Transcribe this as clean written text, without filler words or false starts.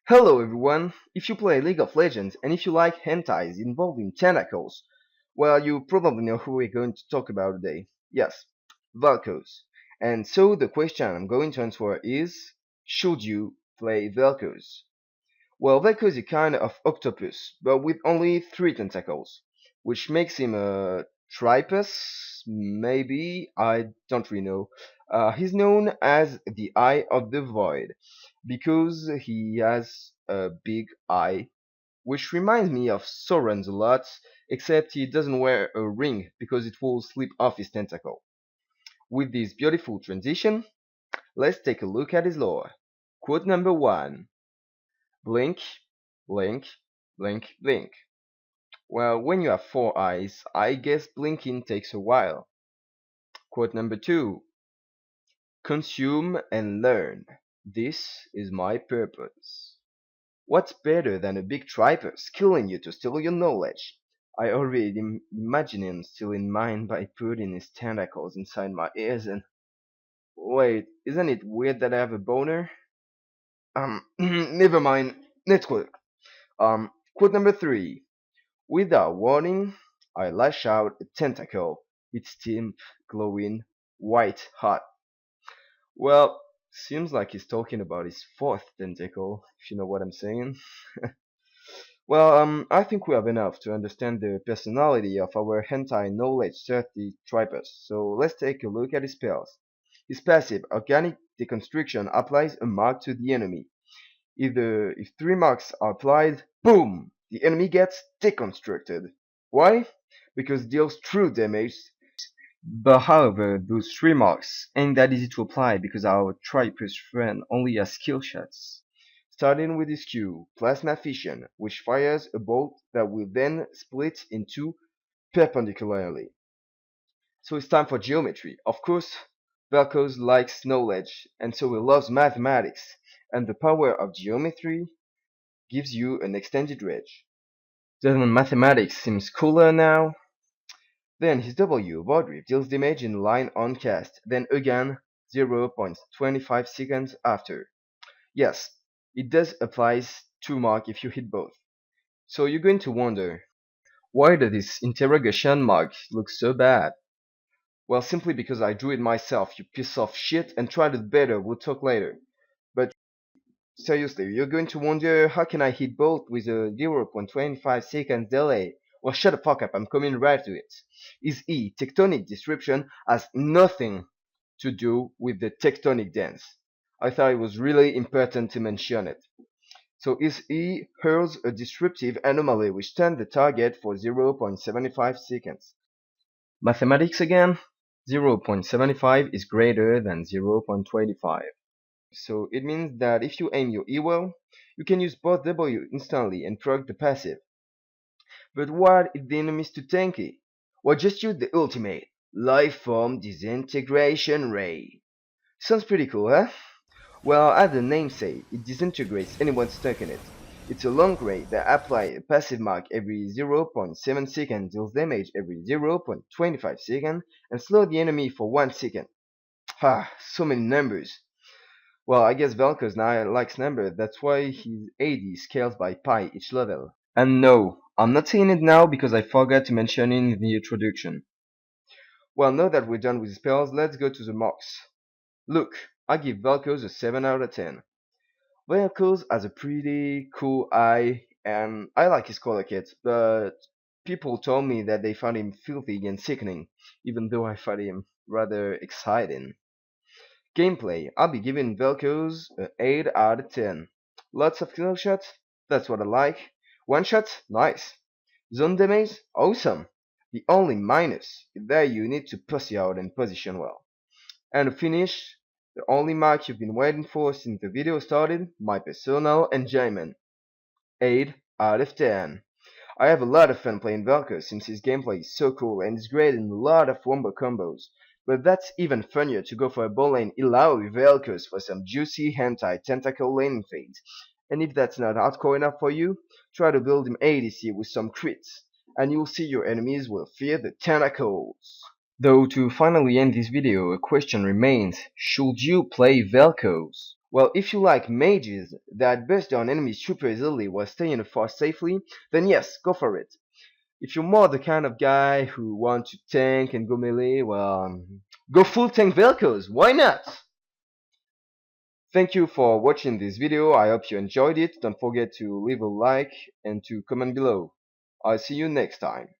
Hello everyone! If you play League of Legends and if you like hentais involving tentacles, well, you probably know who we're going to talk about today. Yes, Vel'Koz. And so the question I'm going to answer is, should you play Vel'Koz? Well, Vel'Koz is a kind of octopus, but with only 3 tentacles, which makes him a tripus, maybe, I don't really know. He's known as the Eye of the Void because he has a big eye, which reminds me of Sauron's a lot, except he doesn't wear a ring because it will slip off his tentacle. With this beautiful transition, let's take a look at his lore. Quote number 1. Blink, blink, blink, blink. Well, when you have 4 eyes, I guess blinking takes a while. Quote number 2. Consume and learn. This is my purpose. What's better than a big tripod killing you to steal your knowledge? I already imagine him stealing mine by putting his tentacles inside my ears and... Wait, isn't it weird that I have a boner? Never mind. Next quote. Quote number 3. Without warning, I lash out a tentacle, its tip glowing white hot. Well, seems like he's talking about his fourth tentacle, if you know what I'm saying. Well, I think we have enough to understand the personality of our hentai knowledge 30 tripers, so let's take a look at his spells. His passive, Organic Deconstruction, applies a mark to the enemy. If 3 marks are applied, boom! The enemy gets deconstructed. Why? Because it deals true damage. But however, those 3 marks ain't that easy to apply because our tripers friend only has skill shots. Starting with his Q, Plasma Fission, which fires a bolt that will then split in two perpendicularly. So it's time for geometry. Of course, Vel'Koz likes knowledge, and so he loves mathematics, and the power of geometry gives you an extended range. Doesn't mathematics seems cooler now? Then his W, Vordrift, deals damage in line on cast, then again 0.25 seconds after. Yes, it does applies 2 mark if you hit both. So you're going to wonder, why does this interrogation mark look so bad? Well, simply because I drew it myself, you piece of shit, and tried it better, we'll talk later. But seriously, you're going to wonder, how can I hit both with a 0.25 seconds delay? Well, shut the fuck up, I'm coming right to it. His E, Tectonic Disruption, has nothing to do with the tectonic dance. I thought it was really important to mention it. So his E hurls a disruptive anomaly which stuns the target for 0.75 seconds. Mathematics again? 0.75 is greater than 0.25. So it means that if you aim your E well, you can use both W instantly and proc the passive. But what if the enemy is too tanky? Well, just use the ultimate Life Form Disintegration Ray. Sounds pretty cool, huh? Well, as the name says, it disintegrates anyone stuck in it. It's a long ray that applies a passive mark every 0.7 seconds, deals damage every 0.25 seconds, and slow the enemy for 1 second. Ah, so many numbers. Well, I guess Vel'Koz now likes numbers, that's why his AD scales by pi each level. And no, I'm not saying it now because I forgot to mention it in the introduction. Well, now that we're done with spells, let's go to the marks. Look, I give Vel'Koz a 7 out of 10. Vel'Koz has a pretty cool eye, and I like his color kit, but people told me that they found him filthy and sickening, even though I find him rather exciting. Gameplay, I'll be giving Vel'Koz an 8 out of 10. Lots of kill shots, that's what I like. One shot, nice. Zone damage, awesome. The only minus is that you need to pussy out and position well. And to finish, the only mark you've been waiting for since the video started, my personal enjoyment. 8 out of 10. I have a lot of fun playing Vel'Koz since his gameplay is so cool and is great in a lot of wombo combos. But that's even funnier to go for a ball lane Illaoi with Vel'Koz for some juicy hentai tentacle laning phase. And if that's not hardcore enough for you, try to build him ADC with some crits, and you'll see your enemies will fear the tentacles. Though to finally end this video, a question remains, should you play Vel'Koz? Well, if you like mages that burst down enemies super easily while staying far safely, then yes, go for it. If you're more the kind of guy who want to tank and go melee, well, go full tank Vel'Koz. Why not? Thank you for watching this video. I hope you enjoyed it. Don't forget to leave a like and to comment below. I'll see you next time.